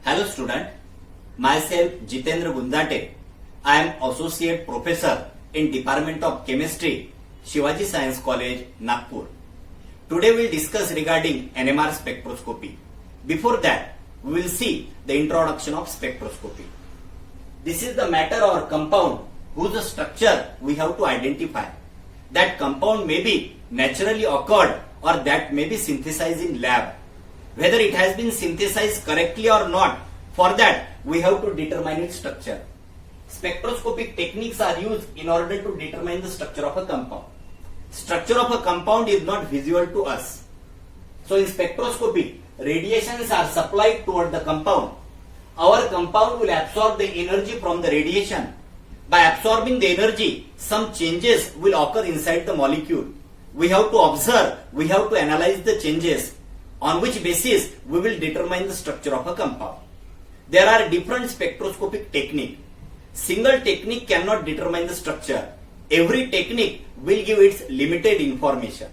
Hello student, myself Jitendra Gundate. I am Associate Professor in Department of Chemistry, Shivaji Science College, Nagpur. Today we will discuss regarding NMR spectroscopy. Before that, we will see the introduction of spectroscopy. This is the matter or compound whose structure we have to identify. That compound may be naturally occurred or that may be synthesized in lab. Whether it has been synthesized correctly or not, for that we have to determine its structure. Spectroscopic techniques are used in order to determine the structure of a compound. Structure of a compound is not visual to us. So in spectroscopy, radiations are supplied toward the compound. Our compound will absorb the energy from the radiation. By absorbing the energy, some changes will occur inside the molecule. We have to observe, we have to analyze the changes, on which basis we will determine the structure of a compound. There are different spectroscopic techniques. Single technique cannot determine the structure. Every technique will give its limited information.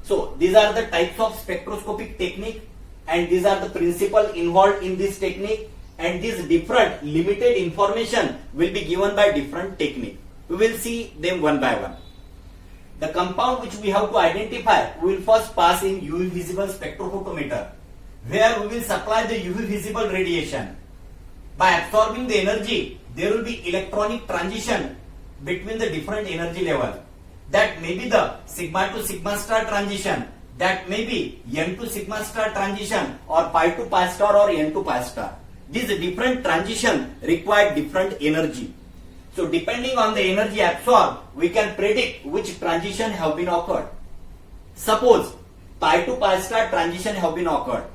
So these are the types of spectroscopic technique and these are the principles involved in this technique, and these different limited information will be given by different technique. We will see them one by one. The compound which we have to identify, we will first pass in UV visible spectrophotometer, where we will supply the UV visible radiation. By absorbing the energy, there will be electronic transition between the different energy level. That may be the sigma to sigma star transition, that may be n to sigma star transition, or pi to pi star or n to pi star. These different transition require different energy. So depending on the energy absorbed, we can predict which transition have been occurred. Suppose pi to pi star transition have been occurred.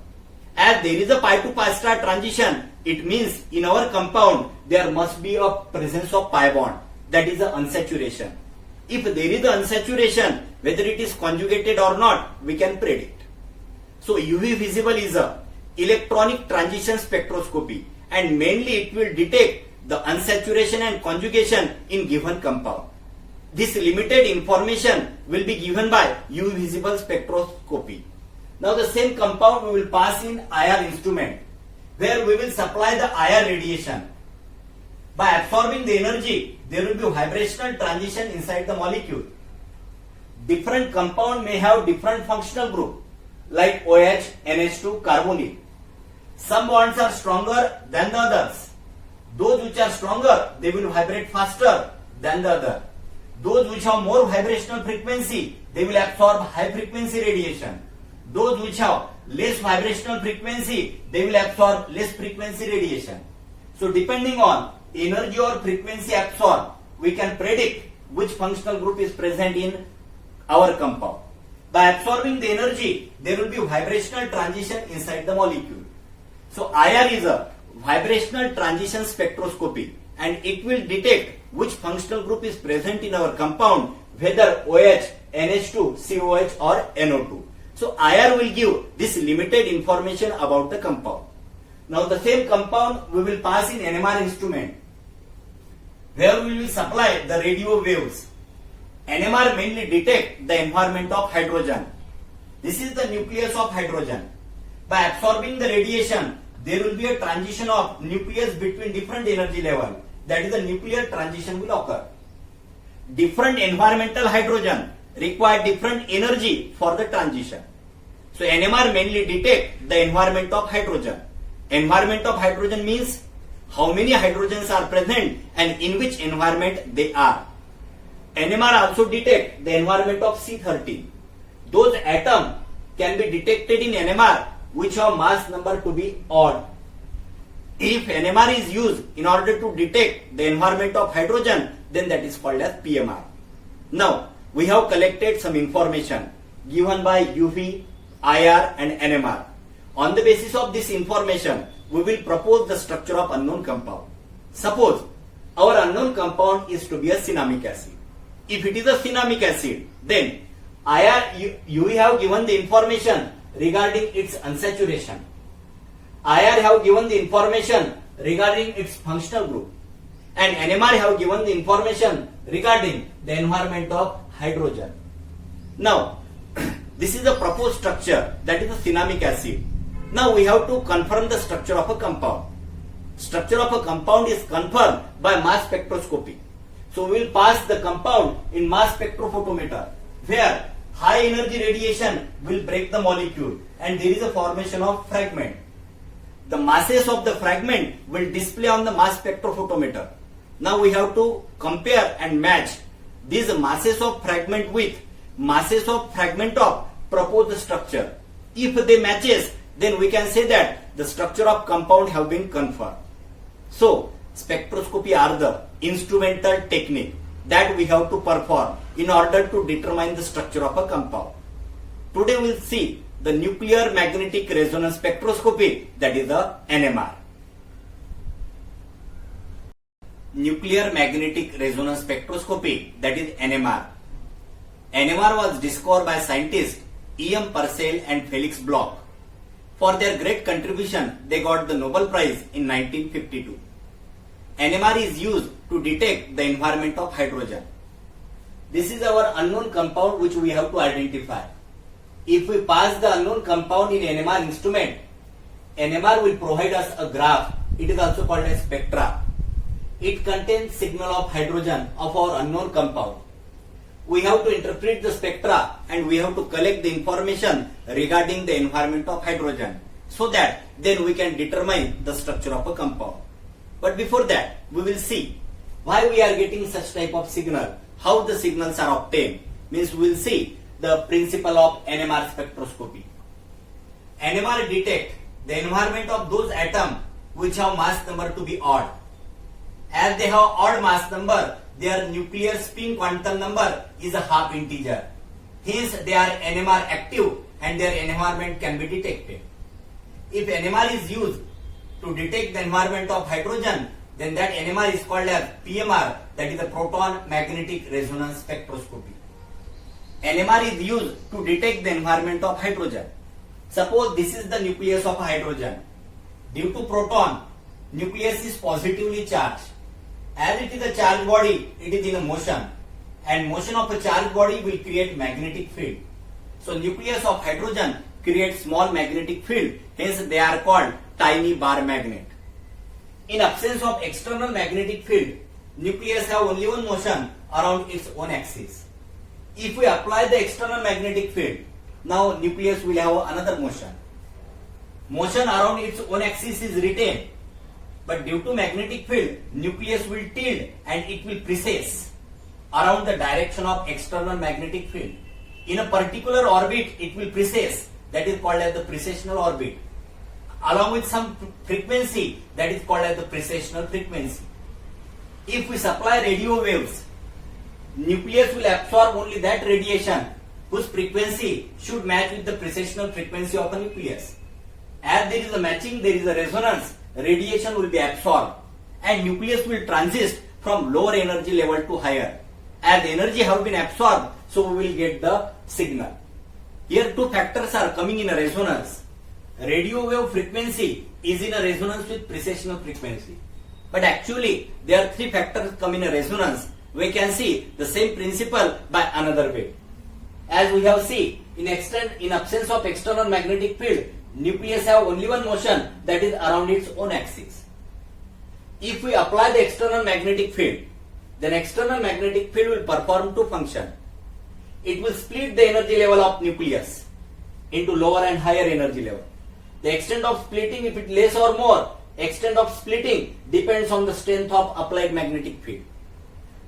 As there is a pi to pi star transition, it means in our compound there must be a presence of pi bond, that is the unsaturation. If there is the unsaturation, whether it is conjugated or not, we can predict. So UV visible is a electronic transition spectroscopy, and mainly it will detect the unsaturation and conjugation in given compound. This limited information will be given by UV visible spectroscopy. Now the same compound we will pass in IR instrument, where we will supply the IR radiation. By absorbing the energy, there will be vibrational transition inside the molecule. Different compound may have different functional group, like OH, NH2, carbonyl. Some bonds are stronger than the others. Those which are stronger, they will vibrate faster than the other. Those which have more vibrational frequency, they will absorb high frequency radiation. Those which have less vibrational frequency, they will absorb less frequency radiation. So depending on energy or frequency absorbed, we can predict which functional group is present in our compound. By absorbing the energy, there will be vibrational transition inside the molecule. So IR is a vibrational transition spectroscopy, and it will detect which functional group is present in our compound, whether OH, NH2, COH or NO2. So IR will give this limited information about the compound. Now the same compound we will pass in NMR instrument, where we will supply the radio waves. NMR mainly detect the environment of hydrogen. This is the nucleus of hydrogen. By absorbing the radiation, there will be a transition of nucleus between different energy level. That is, the nuclear transition will occur. Different environmental hydrogen require different energy for the transition. So NMR mainly detect the environment of hydrogen. Environment of hydrogen means how many hydrogens are present and in which environment they are. NMR also detect the environment of C13. Those atoms can be detected in NMR which have mass number to be odd. If NMR is used in order to detect the environment of hydrogen, then that is called as PMR. Now, we have collected some information given by UV, IR and NMR. On the basis of this information, we will propose the structure of unknown compound. Suppose our unknown compound is to be a cinnamic acid. If it is a cinnamic acid, then UV have given the information regarding its unsaturation. IR have given the information regarding its functional group, and NMR have given the information regarding the environment of hydrogen. Now, this is the proposed structure, that is a cinnamic acid. Now we have to confirm the structure of a compound. Structure of a compound is confirmed by mass spectroscopy. So we will pass the compound in mass spectrophotometer, where high energy radiation will break the molecule and there is a formation of fragment. The masses of the fragment will display on the mass spectrophotometer. Now we have to compare and match these masses of fragment with masses of fragment of proposed structure. If they matches, then we can say that the structure of compound have been confirmed. So spectroscopy are the instrumental technique that we have to perform in order to determine the structure of a compound. Today we will see the nuclear magnetic resonance spectroscopy, that is the NMR. Nuclear magnetic resonance spectroscopy, that is NMR. NMR was discovered by scientists E.M. Purcell and Felix Bloch. For their great contribution, they got the Nobel Prize in 1952. NMR is used to detect the environment of hydrogen. This is our unknown compound which we have to identify. If we pass the unknown compound in NMR instrument, NMR will provide us a graph. It is also called as spectra. It contains signal of hydrogen of our unknown compound. We have to interpret the spectra and we have to collect the information regarding the environment of hydrogen, so that then we can determine the structure of a compound. But before that, we will see why we are getting such type of signal, how the signals are obtained. Means we will see the principle of NMR spectroscopy. NMR detect the environment of those atoms which have mass number to be odd. As they have odd mass number, their nuclear spin quantum number is a half integer. Hence they are NMR active and their environment can be detected. If NMR is used to detect the environment of hydrogen, then that NMR is called as PMR, that is the proton magnetic resonance spectroscopy. NMR is used to detect the environment of hydrogen. Suppose this is the nucleus of hydrogen. Due to proton, nucleus is positively charged. As it is a charged body, it is in a motion, and motion of a charged body will create magnetic field. So nucleus of hydrogen creates small magnetic field, hence they are called tiny bar magnet. In absence of external magnetic field, nucleus have only one motion around its own axis. If we apply the external magnetic field, now nucleus will have another motion. Motion around its own axis is retained, but due to magnetic field, nucleus will tilt and it will precess around the direction of external magnetic field. In a particular orbit, it will precess, that is called as the precessional orbit, along with some frequency, that is called as the precessional frequency. If we supply radio waves, nucleus will absorb only that radiation whose frequency should match with the precessional frequency of a nucleus. As there is a matching, there is a resonance, radiation will be absorbed and nucleus will transit from lower energy level to higher. As energy have been absorbed, so we will get the signal. Here two factors are coming in a resonance. Radio wave frequency is in a resonance with precessional frequency. But actually, there are three factors come in a resonance. We can see the same principle by another way. As we have seen, in absence of external magnetic field, nucleus have only one motion, that is around its own axis. If we apply the external magnetic field, then external magnetic field will perform two functions. It will split the energy level of nucleus into lower and higher energy level. The extent of splitting, if it less or more, extent of splitting depends on the strength of applied magnetic field.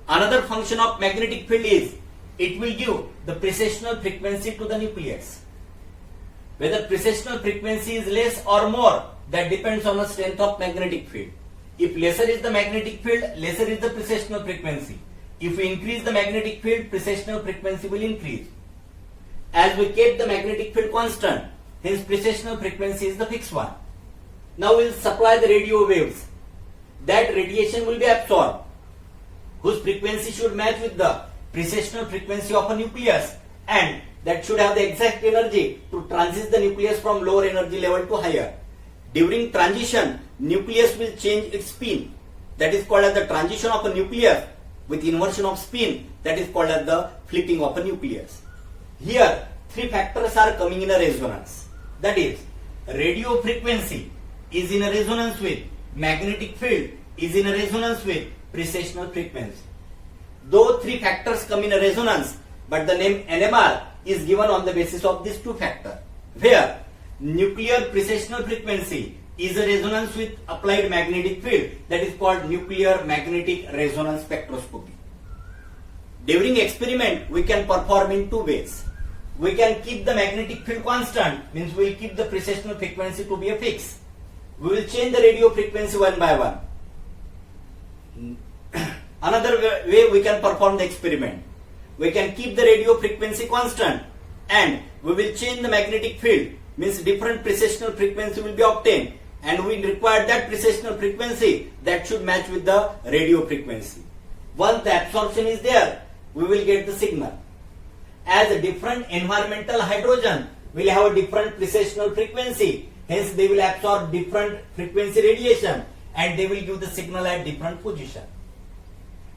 Another function of magnetic field is it will give the precessional frequency to the nucleus. Whether precessional frequency is less or more, that depends on the strength of magnetic field. If lesser is the magnetic field, lesser is the precessional frequency. If we increase the magnetic field, precessional frequency will increase. As we keep the magnetic field constant, hence precessional frequency is the fixed one. Now we will supply the radio waves. That radiation will be absorbed, whose frequency should match with the precessional frequency of a nucleus, and that should have the exact energy to transit the nucleus from lower energy level to higher. During transition, nucleus will change its spin. That is called as the transition of a nucleus with inversion of spin. That is called as the flipping of a nucleus. Here, three factors are coming in a resonance. That is, radio frequency is in a resonance with magnetic field is in a resonance with precessional frequency. Though three factors come in a resonance, but the name NMR is given on the basis of these two factors, where nuclear precessional frequency is a resonance with applied magnetic field, that is called nuclear magnetic resonance spectroscopy. During experiment, we can perform in two ways. We can keep the magnetic field constant, means we will keep the precessional frequency to be a fix. We will change the radio frequency one by one. Another way we can perform the experiment. We can keep the radio frequency constant and we will change the magnetic field, means different precessional frequency will be obtained, and we require that precessional frequency that should match with the radio frequency. Once the absorption is there, we will get the signal. As a different environmental hydrogen will have a different precessional frequency, hence they will absorb different frequency radiation and they will give the signal at different position.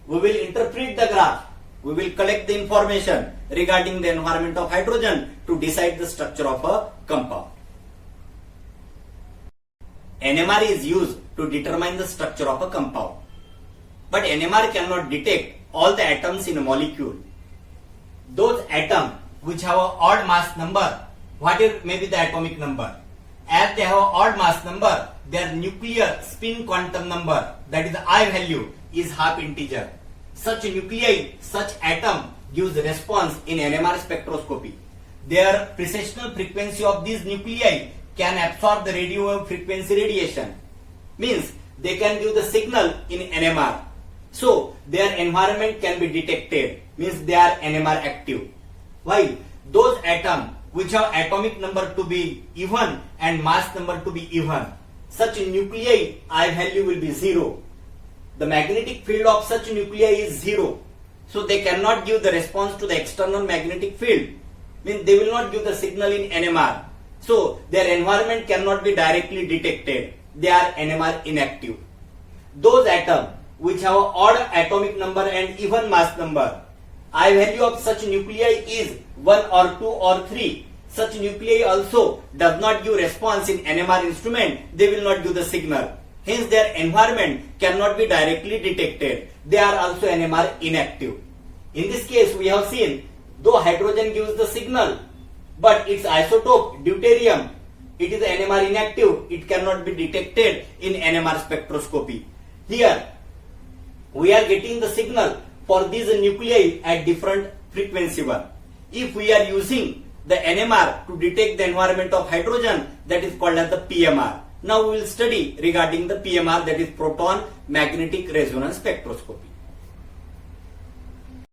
We will interpret the graph. We will collect the information regarding the environment of hydrogen to decide the structure of a compound. NMR is used to determine the structure of a compound. But NMR cannot detect all the atoms in a molecule. Those atoms which have an odd mass number, whatever may be the atomic number, as they have an odd mass number, their nuclear spin quantum number, that is I value, is half integer. Such nuclei, such atom gives response in NMR spectroscopy. Their precessional frequency of these nuclei can absorb the radio wave frequency radiation. Means they can give the signal in NMR. So their environment can be detected. Means they are NMR active. While those atoms which have atomic number to be even and mass number to be even, such nuclei I value will be 0. The magnetic field of such nuclei is 0. So they cannot give the response to the external magnetic field. Means they will not give the signal in NMR. So their environment cannot be directly detected. They are NMR inactive. Those atoms which have an odd atomic number and even mass number, I value of such nuclei is 1 or 2 or 3. Such nuclei also does not give response in NMR instrument. They will not give the signal. Hence their environment cannot be directly detected. They are also NMR inactive. In this case we have seen, though hydrogen gives the signal, but its isotope deuterium, it is NMR inactive. It cannot be detected in NMR spectroscopy. Here we are getting the signal for these nuclei at different frequency one. If we are using the NMR to detect the environment of hydrogen, that is called as the PMR. Now we will study regarding the PMR, that is proton magnetic resonance spectroscopy.